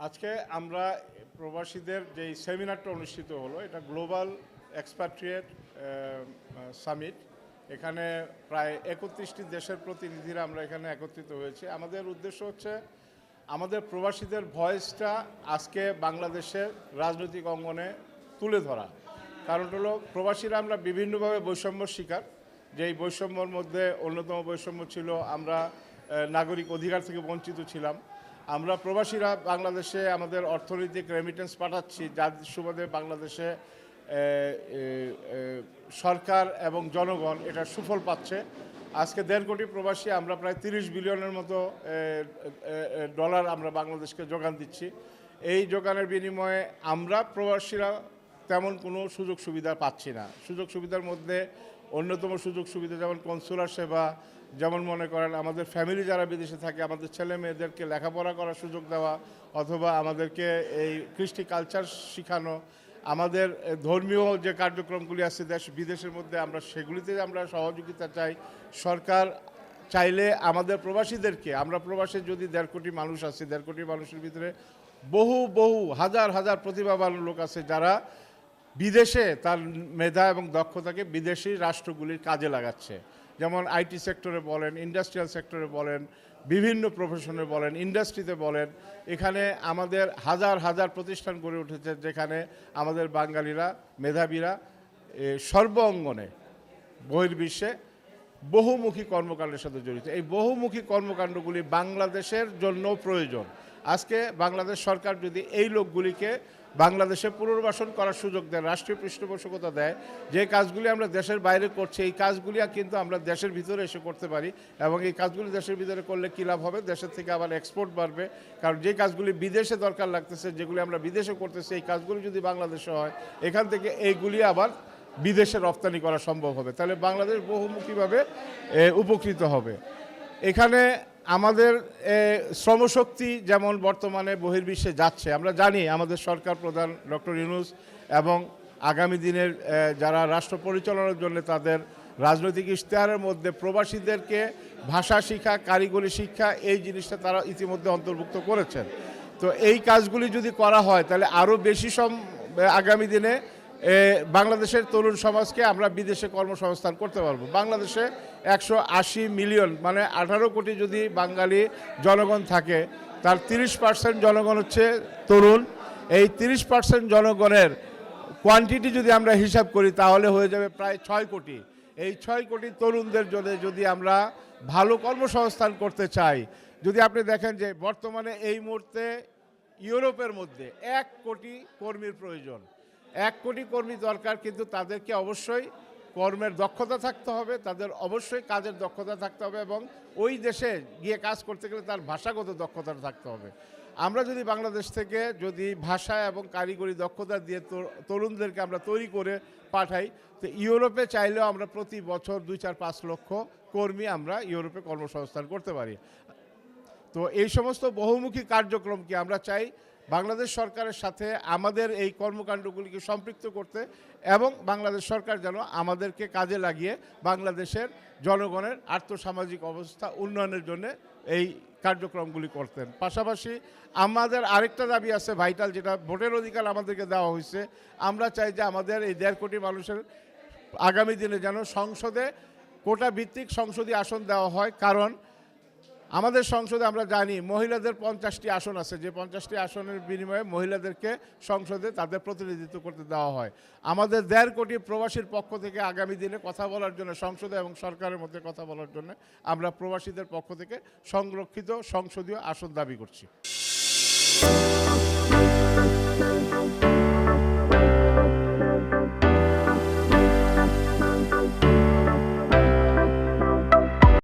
আজকে আমরা প্রবাসীদের যে সেমিনারটা অনুষ্ঠিত হলো, এটা গ্লোবাল এক্সপাট্রিয়েট সামিট। এখানে প্রায় 31টি দেশের প্রতিনিধিরা আমরা এখানে একত্রিত হয়েছি। আমাদের উদ্দেশ্য হচ্ছে আমাদের প্রবাসীদের ভয়েসটা আজকে বাংলাদেশের রাজনৈতিক অঙ্গনে তুলে ধরা। কারণ হলো প্রবাসীরা আমরা বিভিন্নভাবে বৈষম্যর শিকার। যেই বৈষম্যর মধ্যে অন্যতম বৈষম্য ছিল আমরা নাগরিক অধিকার থেকে বঞ্চিত ছিলাম। আমরা প্রবাসীরা বাংলাদেশে আমাদের অর্থনৈতিক রেমিটেন্স পাঠাচ্ছি, যার সুবাদে বাংলাদেশে সরকার এবং জনগণ এটা সুফল পাচ্ছে। আজকে 1.5 কোটি প্রবাসী, আমরা প্রায় 30 বিলিয়নের মতো ডলার আমরা বাংলাদেশকে যোগান দিচ্ছি। এই যোগানের বিনিময়ে আমরা প্রবাসীরা তেমন কোনো সুযোগ সুবিধা পাচ্ছি না। সুযোগ সুবিধার মধ্যে অন্যতম সুযোগ সুবিধা যেমন কনসুলার সেবা, যেমন মনে করেন আমাদের ফ্যামিলি যারা বিদেশে থাকে আমাদের ছেলে মেয়েদেরকে লেখাপড়া করার সুযোগ দেওয়া, অথবা আমাদেরকে এই কৃষ্টি কালচার শেখানো, আমাদের ধর্মীয় যে কার্যক্রমগুলি আছে বিদেশের মধ্যে আমরা সেগুলিতে আমরা সহযোগিতা চাই। সরকার চাইলে আমাদের প্রবাসীদেরকে, আমরা প্রবাসে যদি 1.5 কোটি মানুষ আছে, 1.5 কোটি মানুষের ভিতরে বহু হাজার হাজার প্রতিভাবান লোক আছে যারা বিদেশে তার মেধা এবং দক্ষতাকে বিদেশি রাষ্ট্রগুলির কাজে লাগাচ্ছে। যেমন আইটি সেক্টরে বলেন, ইন্ডাস্ট্রিয়াল সেক্টরে বলেন, বিভিন্ন প্রফেশনে বলেন, ইন্ডাস্ট্রিতে বলেন, এখানে আমাদের হাজার হাজার প্রতিষ্ঠান গড়ে উঠেছে যেখানে আমাদের বাঙালিরা মেধাবীরা সর্ব অঙ্গনে বহির্বিশ্বে বহুমুখী কর্মকাণ্ডের সাথে জড়িত। এই বহুমুখী কর্মকাণ্ডগুলি বাংলাদেশের জন্য প্রয়োজন। আজকে বাংলাদেশ সরকার যদি এই লোকগুলিকে বাংলাদেশে পুনর্বাসন করার সুযোগ দেয়, রাষ্ট্রীয় পৃষ্ঠপোষকতা দেয়, যে কাজগুলি আমরা দেশের বাইরে করছি এই কাজগুলি কিন্তু আমরা দেশের ভিতরে এসে করতে পারি। এবং এই কাজগুলি দেশের ভিতরে করলে কী লাভ হবে? দেশের থেকে আবার এক্সপোর্ট বাড়বে। কারণ যে কাজগুলি বিদেশে দরকার লাগতেছে, যেগুলি আমরা বিদেশে করতেছি, এই কাজগুলি যদি বাংলাদেশে হয়, এখান থেকে এইগুলি আবার বিদেশে রপ্তানি করা সম্ভব হবে। তাহলে বাংলাদেশ বহুমুখীভাবে উপকৃত হবে। এখানে আমাদের শ্রমশক্তি যেমন বর্তমানে বহির্বিশ্বে যাচ্ছে, আমরা জানি আমাদের সরকার প্রধান ডক্টর ইউনূস এবং আগামী দিনের যারা রাষ্ট্র পরিচালনার জন্য তাদের রাজনৈতিক ইশতেহারের মধ্যে প্রবাসীদেরকে ভাষা শিক্ষা, কারিগরি শিক্ষা, এই জিনিসটা তারা ইতিমধ্যে অন্তর্ভুক্ত করেছেন। তো এই কাজগুলি যদি করা হয় তাহলে আরও বেশি আগামী দিনে বাংলাদেশের তরুণ সমাজকে আমরা বিদেশে কর্মসংস্থান করতে পারবো। বাংলাদেশে 180 মিলিয়ন মানে 18 কোটি যদি বাঙালি জনগণ থাকে, তার 30% জনগণ হচ্ছে তরুণ। এই 30% জনগণের কোয়ান্টিটি যদি আমরা হিসাব করি তাহলে হয়ে যাবে প্রায় 6 কোটি। এই 6 কোটি তরুণদের জন্য যদি আমরা ভালো কর্মসংস্থান করতে চাই, যদি আপনি দেখেন যে বর্তমানে এই মুহূর্তে ইউরোপের মধ্যে 1 কোটি কর্মীর প্রয়োজন। 1 কোটি কর্মী দরকার, কিন্তু তাদেরকে অবশ্যই কর্মের দক্ষতা থাকতে হবে, তাদের অবশ্যই কাজের দক্ষতা থাকতে হবে, এবং ওই দেশে গিয়ে কাজ করতে গেলে তার ভাষাগত দক্ষতা থাকতে হবে। আমরা যদি বাংলাদেশ থেকে যদি ভাষা এবং কারিগরি দক্ষতা দিয়ে তরুণদেরকে আমরা তৈরি করে পাঠাই, তো ইউরোপে চাইলেও আমরা প্রতি বছর 2-4-5 লক্ষ কর্মী আমরা ইউরোপে কর্মসংস্থান করতে পারি। তো এই সমস্ত বহুমুখী কার্যক্রমকে আমরা চাই বাংলাদেশ সরকারের সাথে আমাদের এই কর্মকাণ্ডগুলিকে সম্পৃক্ত করতে, এবং বাংলাদেশ সরকার যেন আমাদেরকে কাজে লাগিয়ে বাংলাদেশের জনগণের আর্থসামাজিক অবস্থা উন্নয়নের জন্য এই কার্যক্রমগুলি করতেন। পাশাপাশি আমাদের আরেকটা দাবি আছে ভাইটাল, যেটা ভোটের অধিকার আমাদেরকে দেওয়া হয়েছে। আমরা চাই যে আমাদের এই 1.5 কোটি মানুষের আগামী দিনে যেন সংসদে কোটা ভিত্তিক সংসদীয় আসন দেওয়া হয়। কারণ আমাদের সংসদে আমরা জানি মহিলাদের 50টি আসন আছে, যে 50টি আসনের বিনিময়ে মহিলাদেরকে সংসদে তাদের প্রতিনিধিত্ব করতে দেওয়া হয়। আমাদের 1.5 কোটি প্রবাসীর পক্ষ থেকে আগামী দিনে কথা বলার জন্য সংসদে এবং সরকারের মধ্যে কথা বলার জন্য আমরা প্রবাসীদের পক্ষ থেকে সংরক্ষিত সংসদীয় আসন দাবি করছি।